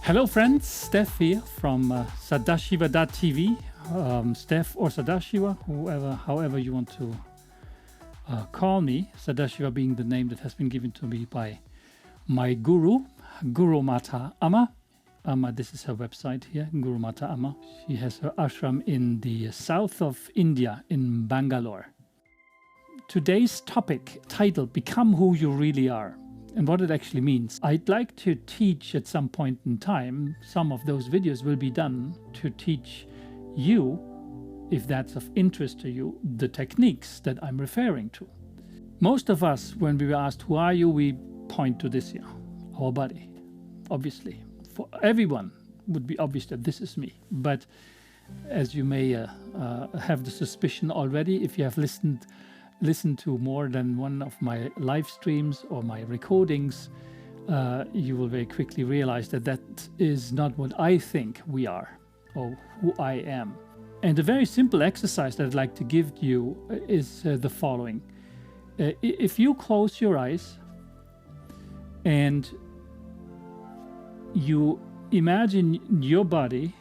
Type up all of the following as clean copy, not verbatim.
Hello friends, Steph here from Sadashiva.tv. Steph or Sadashiva, however you want to call me. Sadashiva being the name that has been given to me by my guru, Guru Mata Amma. This is her website here, Guru Mata Amma. She has her ashram in the south of India, in Bangalore. Today's topic, titled Become Who You Really Are, and what it actually means. I'd like to teach at some point in time, some of those videos will be done to teach you, if that's of interest to you, the techniques that I'm referring to. Most of us, when we were asked, who are you, we point to this here, our body, obviously. For everyone would be obvious that this is me. But as you may have the suspicion already, if you have listened to more than one of my live streams or my recordings, you will very quickly realize that that is not what I think we are or who I am. And a very simple exercise that I'd like to give you is the following. If you close your eyes and you imagine your body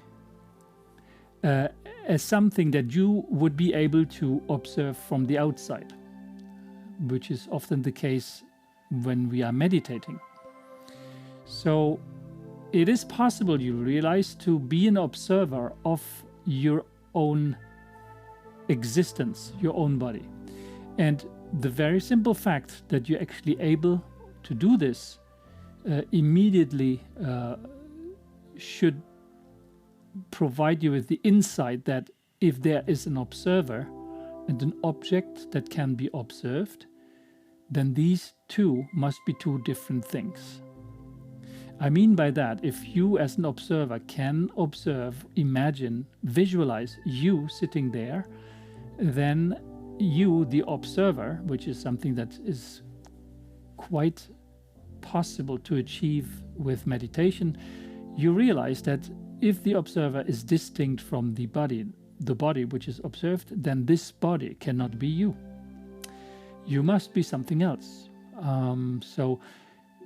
as something that you would be able to observe from the outside, which is often the case when we are meditating. So it is possible, you realize, to be an observer of your own existence, your own body. And the very simple fact that you're actually able to do this immediately should provide you with the insight that if there is an observer and an object that can be observed, then these two must be two different things. I mean by that, if you as an observer can observe, imagine, visualize you sitting there, then you, the observer, which is something that is quite possible to achieve with meditation, you realize that if the observer is distinct from the body which is observed, then this body cannot be you. You must be something else. So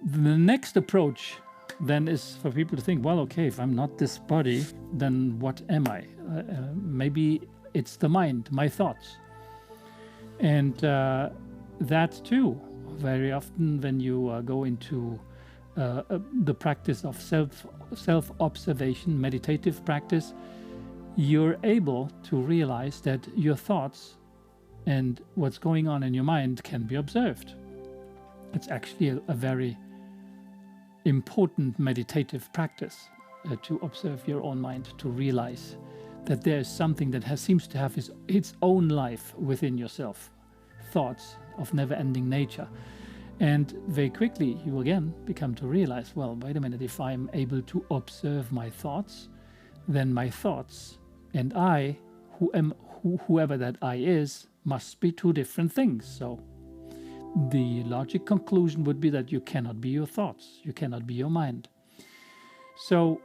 the next approach then is for people to think, well, okay, if I'm not this body, then what am I? Maybe it's the mind, my thoughts. And that too, very often when you go into the practice of self-observation, meditative practice, you're able to realize that your thoughts and what's going on in your mind can be observed. It's actually a very important meditative practice to observe your own mind, to realize that there is something that seems to have its own life within yourself, thoughts of never-ending nature. And very quickly you again become to realize, well, wait a minute, if I'm able to observe my thoughts, then my thoughts and I, whoever that I is, must be two different things. So the logic conclusion would be that you cannot be your thoughts, you cannot be your mind. So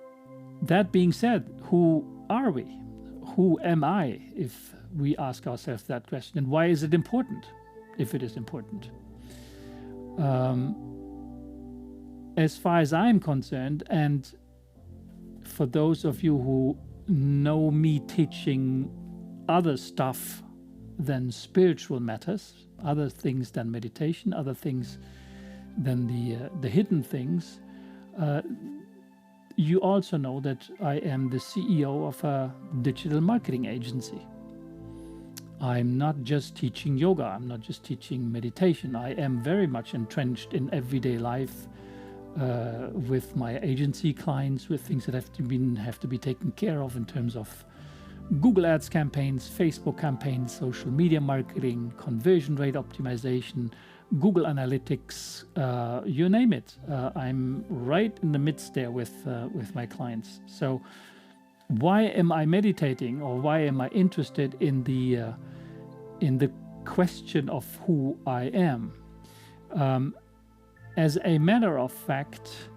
that being said, who are we? Who am I, if we ask ourselves that question? And why is it important, if it is important? As far as I'm concerned, and for those of you who know me teaching other stuff than spiritual matters, other things than meditation, other things than the hidden things, you also know that I am the CEO of a digital marketing agency. I'm not just teaching yoga, I'm not just teaching meditation. I am very much entrenched in everyday life with my agency clients, with things that have to be taken care of in terms of Google Ads campaigns, Facebook campaigns, social media marketing, conversion rate optimization, Google Analytics, you name it. I'm right in the midst there with my clients. So why am I meditating, or why am I interested in the question of who I am? As a matter of fact,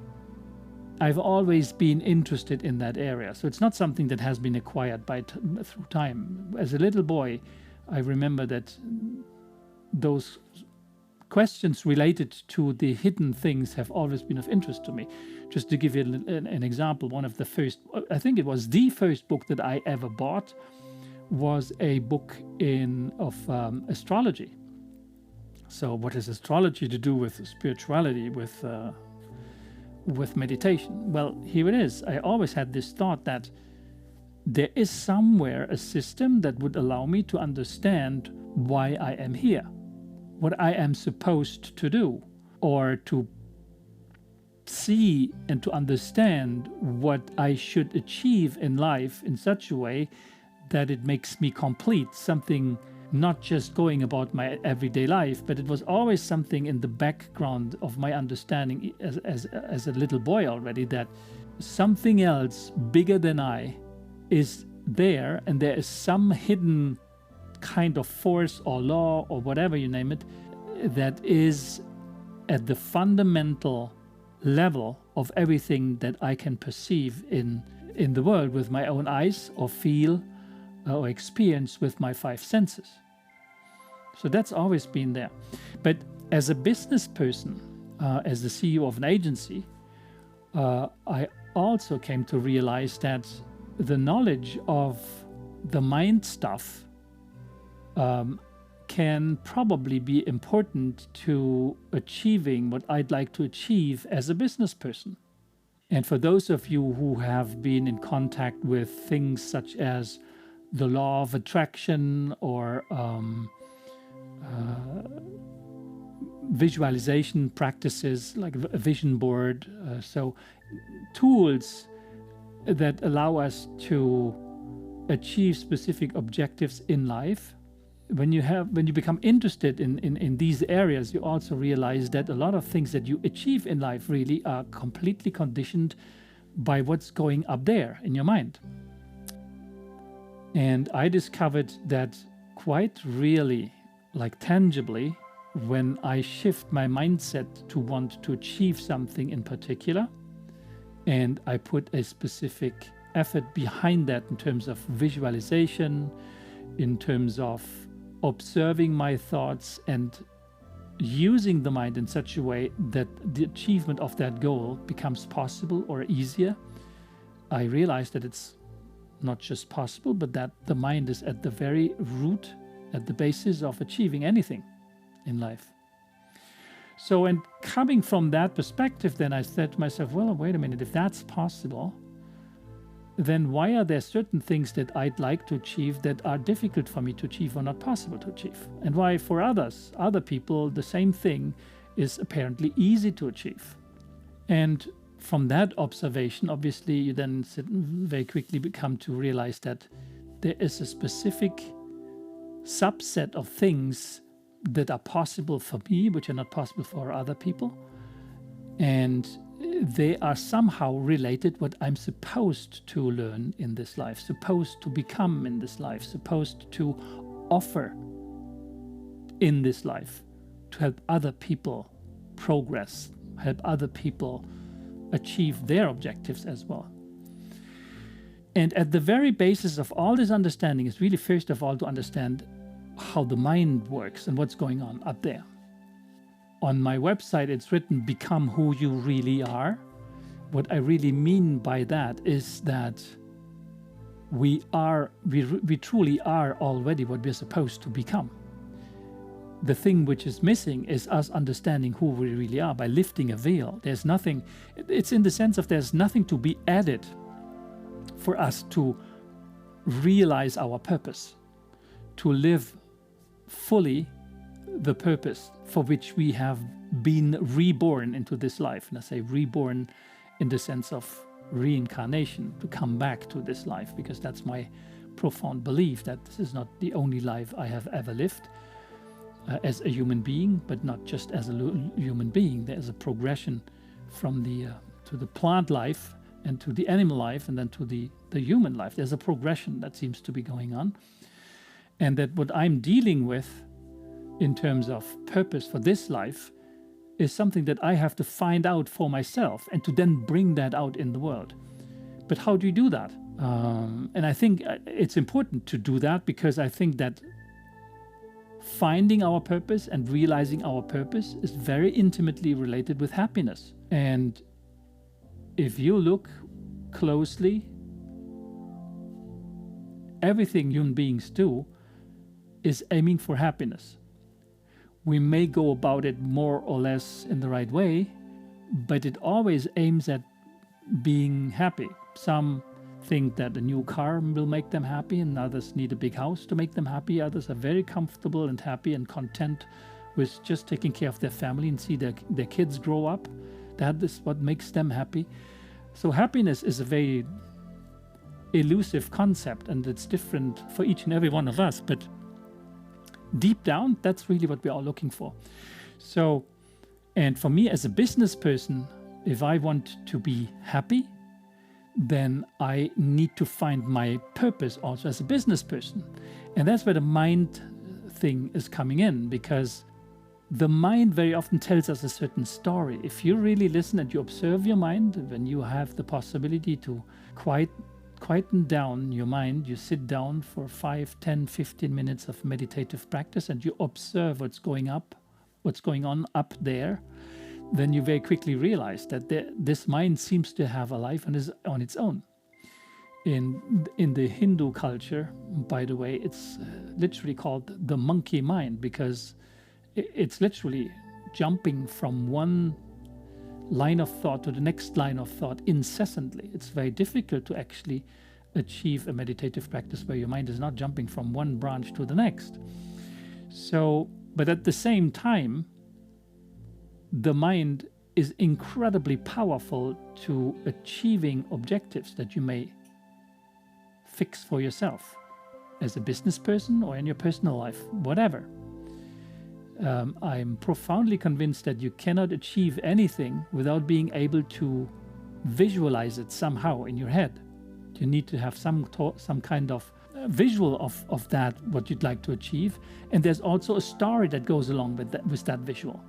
I've always been interested in that area. So it's not something that has been acquired through time. As a little boy, I remember that those questions related to the hidden things have always been of interest to me. Just to give you an example, one of the first, I think it was the first book that I ever bought, was a book of astrology. So what has astrology to do with spirituality, with meditation? Well, here it is. I always had this thought that there is somewhere a system that would allow me to understand why I am here, what I am supposed to do, or to see and to understand what I should achieve in life in such a way that it makes me complete, something not just going about my everyday life, but it was always something in the background of my understanding as a little boy already, that something else bigger than I is there, and there is some hidden kind of force or law or whatever you name it that is at the fundamental level of everything that I can perceive in the world with my own eyes, or feel or experience with my five senses. So that's always been there. But as a business person, as the CEO of an agency, I also came to realize that the knowledge of the mind stuff can probably be important to achieving what I'd like to achieve as a business person. And for those of you who have been in contact with things such as the law of attraction or visualization practices like a vision board, so tools that allow us to achieve specific objectives in life. When you become interested in these areas, you also realize that a lot of things that you achieve in life really are completely conditioned by what's going up there in your mind. And I discovered that quite really, like tangibly, when I shift my mindset to want to achieve something in particular, and I put a specific effort behind that in terms of visualization, in terms of observing my thoughts and using the mind in such a way that the achievement of that goal becomes possible or easier, I realized that it's not just possible, but that the mind is at the very root, at the basis of achieving anything in life. So, and coming from that perspective, then I said to myself, well, wait a minute, if that's possible, then why are there certain things that I'd like to achieve that are difficult for me to achieve or not possible to achieve? And why for other people, the same thing is apparently easy to achieve? And from that observation, obviously, you then very quickly become to realize that there is a specific subset of things that are possible for me, which are not possible for other people. And they are somehow related what I'm supposed to learn in this life, supposed to become in this life, supposed to offer in this life to help other people progress, help other people achieve their objectives as well. And at the very basis of all this understanding is really, first of all, to understand how the mind works and what's going on up there. On my website, it's written, become who you really are. What I really mean by that is that we truly are already what we're supposed to become. The thing which is missing is us understanding who we really are by lifting a veil. There's nothing, it's in the sense of there's nothing to be added for us to realize our purpose, to live fully the purpose for which we have been reborn into this life. And I say reborn in the sense of reincarnation, to come back to this life, because that's my profound belief that this is not the only life I have ever lived as a human being, but not just as a human being. There is a progression from to the plant life and to the animal life and then to the human life. There's a progression that seems to be going on. And that what I'm dealing with in terms of purpose for this life is something that I have to find out for myself and to then bring that out in the world. But how do you do that? And I think it's important to do that, because I think that finding our purpose and realizing our purpose is very intimately related with happiness. And if you look closely, everything human beings do is aiming for happiness. We may go about it more or less in the right way, but it always aims at being happy. Some think that a new car will make them happy, and others need a big house to make them happy. Others are very comfortable and happy and content with just taking care of their family and see their kids grow up. That is what makes them happy. So happiness is a very elusive concept, and it's different for each and every one of us, but deep down, that's really what we are looking for. So, and for me as a business person, if I want to be happy, then I need to find my purpose also as a business person. And that's where the mind thing is coming in, because the mind very often tells us a certain story. If you really listen and you observe your mind, when you have the possibility to quieten down your mind, you sit down for 5, 10, 15 minutes of meditative practice and you observe what's going on up there, then you very quickly realize that this mind seems to have a life on its own. In the Hindu culture, by the way, it's literally called the monkey mind, because it's literally jumping from one line of thought to the next line of thought incessantly. It's very difficult to actually achieve a meditative practice where your mind is not jumping from one branch to the next. So, but at the same time, the mind is incredibly powerful to achieving objectives that you may fix for yourself as a business person or in your personal life, whatever. I'm profoundly convinced that you cannot achieve anything without being able to visualize it somehow in your head. You need to have some kind of visual of that, what you'd like to achieve. And there's also a story that goes along with that visual.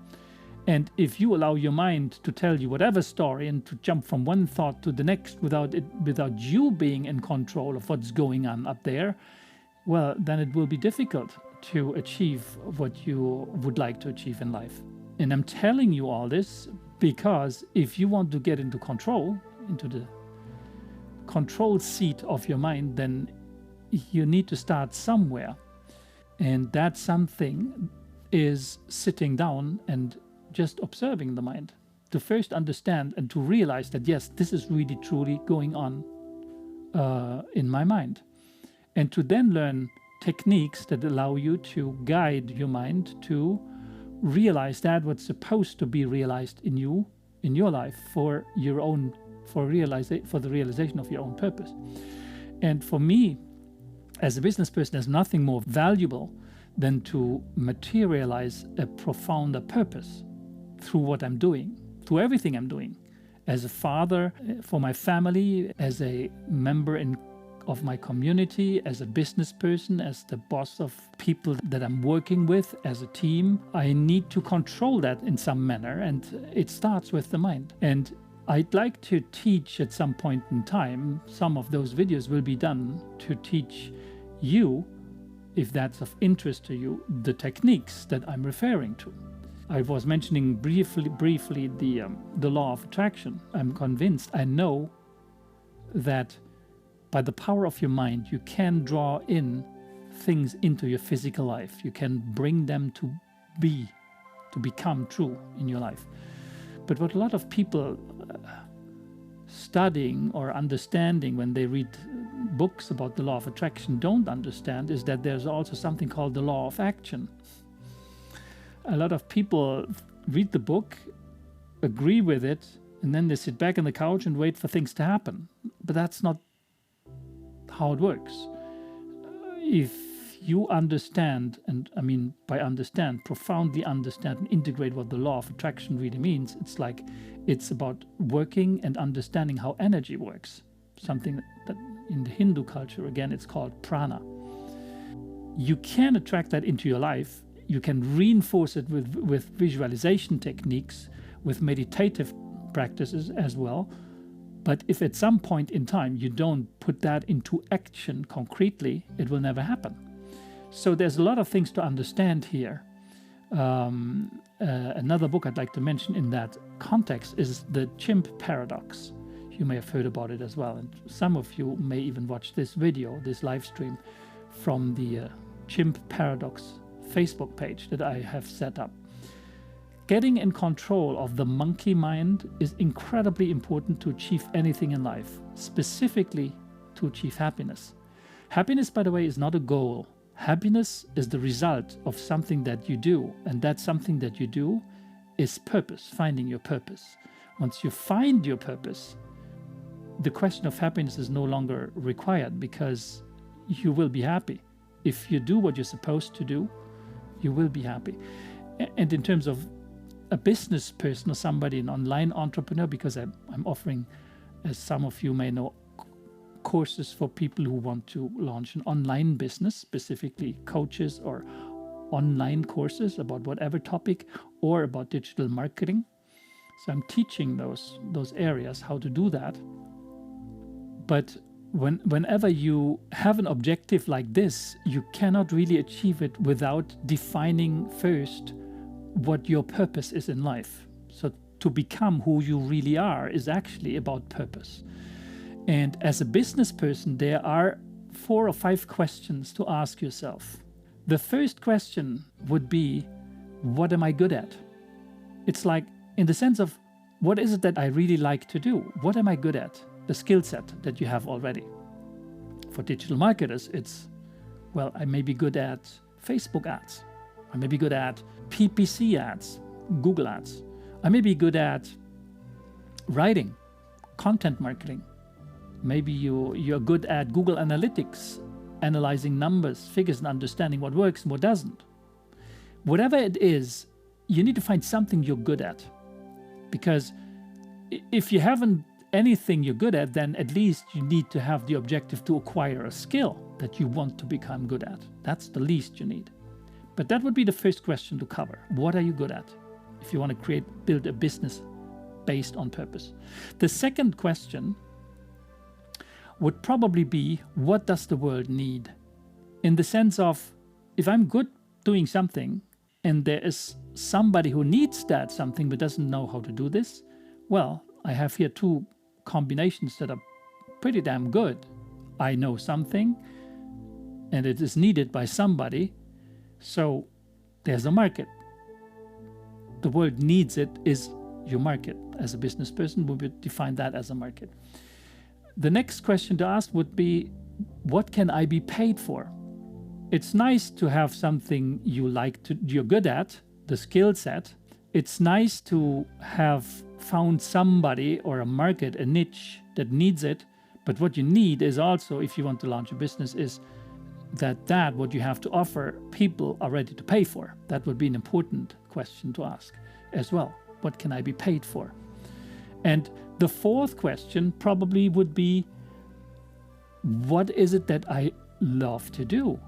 And if you allow your mind to tell you whatever story and to jump from one thought to the next without you being in control of what's going on up there, well, then it will be difficult to achieve what you would like to achieve in life. And I'm telling you all this because if you want to get into the control seat of your mind, then you need to start somewhere. And that something is sitting down and just observing the mind, to first understand and to realize that, yes, this is really truly going on in my mind. And to then learn techniques that allow you to guide your mind to realize that what's supposed to be realized in your life for the realization of your own purpose. And for me, as a business person, there's nothing more valuable than to materialize a profounder purpose through what I'm doing, through everything I'm doing, as a father for my family, as a member of my community, as a business person, as the boss of people that I'm working with, as a team. I need to control that in some manner, and it starts with the mind. And I'd like to teach at some point in time, some of those videos will be done to teach you, if that's of interest to you, the techniques that I'm referring to. I was mentioning briefly the law of attraction. I'm convinced, I know that by the power of your mind, you can draw in things into your physical life. You can bring them to become true in your life. But what a lot of people studying or understanding when they read books about the law of attraction don't understand is that there's also something called the law of action. A lot of people read the book, agree with it, and then they sit back on the couch and wait for things to happen. But that's not how it works. If you understand, and I mean by understand, profoundly understand and integrate what the law of attraction really means, it's about working and understanding how energy works. Something that in the Hindu culture, again, it's called prana. You can attract that into your life. You can reinforce it with visualization techniques, with meditative practices as well. But if at some point in time you don't put that into action concretely, it will never happen. So there's a lot of things to understand here. Another book I'd like to mention in that context is The Chimp Paradox. You may have heard about it as well, and some of you may even watch this video, this live stream, from the Chimp Paradox Facebook page that I have set up. Getting in control of the monkey mind is incredibly important to achieve anything in life, specifically to achieve happiness. Happiness, by the way, is not a goal. Happiness is the result of something that you do, and that something that you do is purpose, finding your purpose. Once you find your purpose, the question of happiness is no longer required, because you will be happy. If you do what you're supposed to do, you will be happy. And in terms of a business person or somebody, an online entrepreneur, because I'm offering, as some of you may know, courses for people who want to launch an online business, specifically coaches or online courses about whatever topic, or about digital marketing. So I'm teaching those areas, how to do that. But whenever you have an objective like this, you cannot really achieve it without defining first what your purpose is in life. So to become who you really are is actually about purpose. And as a business person, there are 4 or 5 questions to ask yourself. The first question would be, what am I good at? It's like, in the sense of, what is it that I really like to do? What am I good at? The skill set that you have already. For digital marketers, it's, well, I may be good at Facebook ads. I may be good at PPC ads, Google ads. I may be good at writing, content marketing. Maybe you're good at Google Analytics, analyzing numbers, figures, and understanding what works and what doesn't. Whatever it is, you need to find something you're good at. Because if you haven't anything you're good at, then at least you need to have the objective to acquire a skill that you want to become good at. That's the least you need. But that would be the first question to cover. What are you good at? If you want to build a business based on purpose. The second question would probably be, what does the world need? In the sense of, if I'm good doing something and there is somebody who needs that something but doesn't know how to do this, well, I have here 2 combinations that are pretty damn good. I know something and it is needed by somebody, so there's a market. The world needs it is your market. As a business person, we would define that as a market. The next question to ask would be, what can I be paid for? It's nice to have something you're good at, the skill set. It's nice to have found somebody or a market, a niche that needs it. But what you need is also, if you want to launch a business, is that what you have to offer, people are ready to pay for. That would be an important question to ask as well. What can I be paid for? And the fourth question probably would be, what is it that I love to do?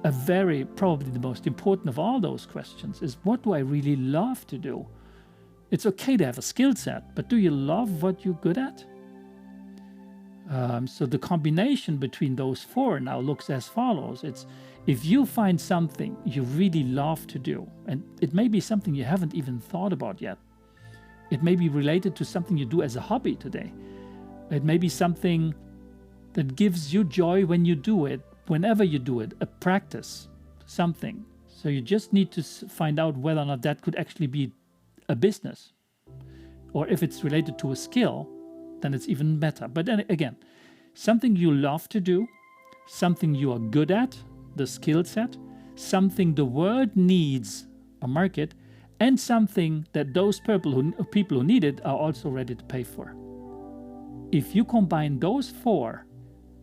Probably the most important of all those questions is, what do I really love to do? It's okay to have a skill set, but do you love what you're good at? So the combination between those 4 now looks as follows. It's, if you find something you really love to do, and it may be something you haven't even thought about yet. It may be related to something you do as a hobby today. It may be something that gives you joy when you do it, whenever you do it, a practice, something. So you just need to find out whether or not that could actually be a business. Or if it's related to a skill, then it's even better. But then again, something you love to do, something you are good at, the skill set, something the world needs, a market, and something that those people who need it are also ready to pay for. If you combine those 4,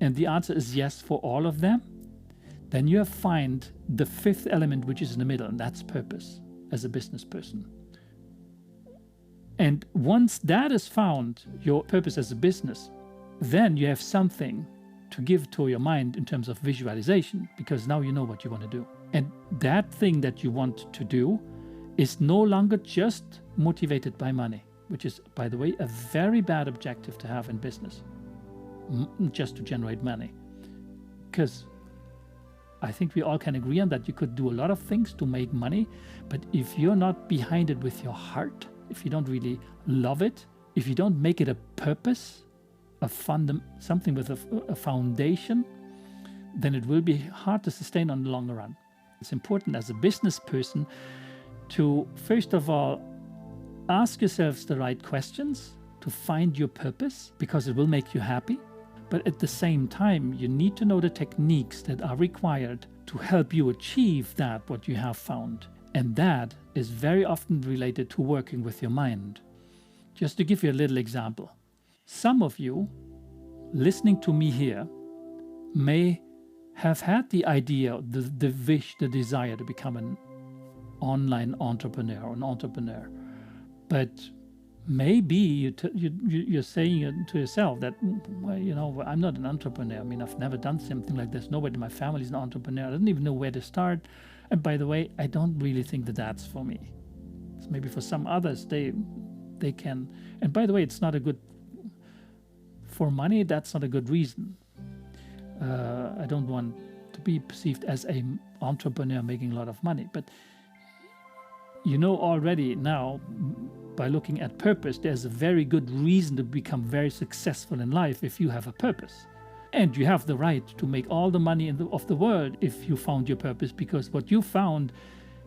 and the answer is yes for all of them, then you have found the 5th element, which is in the middle, and that's purpose as a business person. And once that is found, your purpose as a business, then you have something to give to your mind in terms of visualization, because now you know what you want to do. And that thing that you want to do is no longer just motivated by money, which is, by the way, a very bad objective to have in business, just to generate money. Because I think we all can agree on that. You could do a lot of things to make money, but if you're not behind it with your heart, if you don't really love it, if you don't make it a purpose, something with a foundation, then it will be hard to sustain on the long run. It's important as a business person to, first of all, ask yourselves the right questions to find your purpose, because it will make you happy. But at the same time, you need to know the techniques that are required to help you achieve that, what you have found. And that is very often related to working with your mind. Just to give you a little example, some of you listening to me here may have had the idea, the wish, the desire to become an online entrepreneur or an entrepreneur. But maybe you're saying to yourself that, well, I'm not an entrepreneur. I mean, I've never done something like this. Nobody in my family is an entrepreneur. I don't even know where to start. And by the way, I don't really think that that's for me. It's maybe for some others, they can. And by the way, it's not a good, for money, that's not a good reason. I don't want to be perceived as an entrepreneur making a lot of money. But you know already now, by looking at purpose, there's a very good reason to become very successful in life if you have a purpose. And you have the right to make all the money of the world if you found your purpose, because what you found,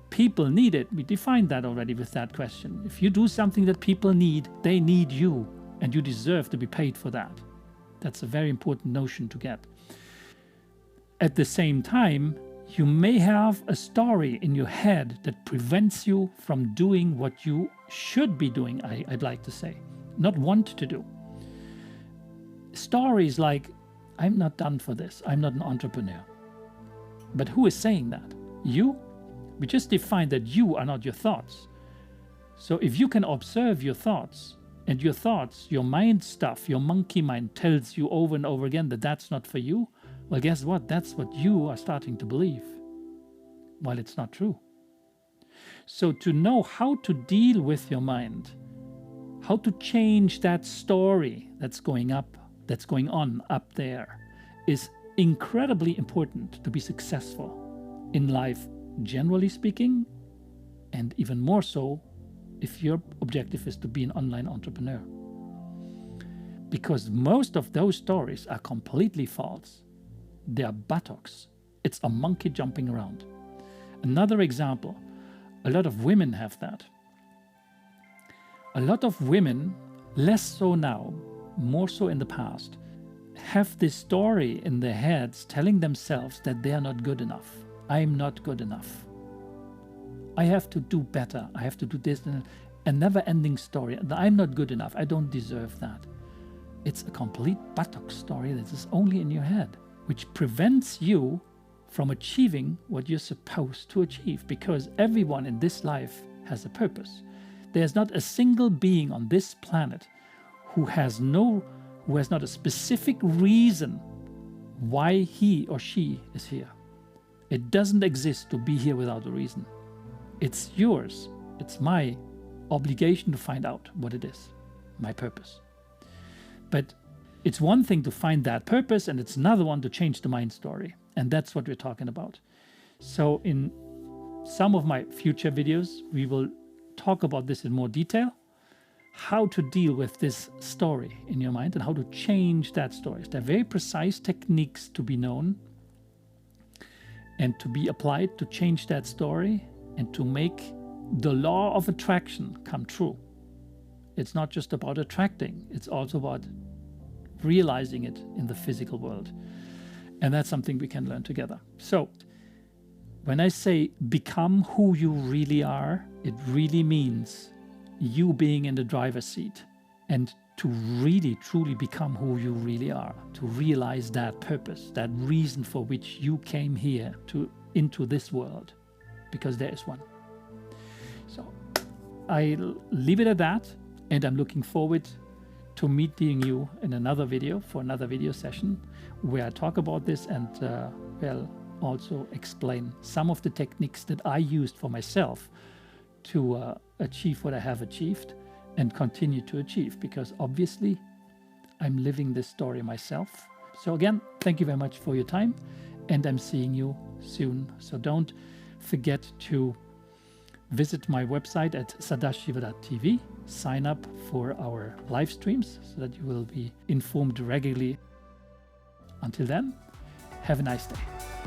people need it. We defined that already with that question. If you do something that people need, they need you, and you deserve to be paid for that. That's a very important notion to get. At the same time, you may have a story in your head that prevents you from doing what you should be doing, I'd like to say, not want to do. Stories like, I'm not done for this, I'm not an entrepreneur. But who is saying that? You? We just defined that you are not your thoughts. So if you can observe your thoughts, and your thoughts, your mind stuff, your monkey mind tells you over and over again that that's not for you, well, guess what? That's what you are starting to believe, while it's not true. So to know how to deal with your mind, how to change that story that's going on up there, is incredibly important to be successful in life, generally speaking, and even more so if your objective is to be an online entrepreneur. Because most of those stories are completely false. They are buttocks. It's a monkey jumping around. Another example, a lot of women have that. A lot of women, less so now, more so in the past, have this story in their heads telling themselves that they are not good enough. I'm not good enough. I have to do better. I have to do this. A never-ending story. I'm not good enough. I don't deserve that. It's a complete buttock story that is only in your head, which prevents you from achieving what you're supposed to achieve, because everyone in this life has a purpose. There's not a single being on this planet who has not a specific reason why he or she is here. It doesn't exist to be here without a reason. It's yours. It's my obligation to find out what it is, my purpose. But it's one thing to find that purpose, and it's another one to change the mind story. And that's what we're talking about. So in some of my future videos, we will talk about this in more detail, how to deal with this story in your mind and how to change that story. There are very precise techniques to be known and to be applied to change that story and to make the law of attraction come true. It's not just about attracting, it's also about realizing it in the physical world. And that's something we can learn together. So when I say become who you really are, it really means you being in the driver's seat and to really truly become who you really are, to realize that purpose, that reason for which you came here into this world, because there is one. So I'll leave it at that, and I'm looking forward to meeting you in another video for another video session where I talk about this and also explain some of the techniques that I used for myself to achieve what I have achieved and continue to achieve, because obviously I'm living this story myself. So again, thank you very much for your time, and I'm seeing you soon. So don't forget to visit my website at sadashiva.tv. Sign up for our live streams so that you will be informed regularly. Until then, have a nice day.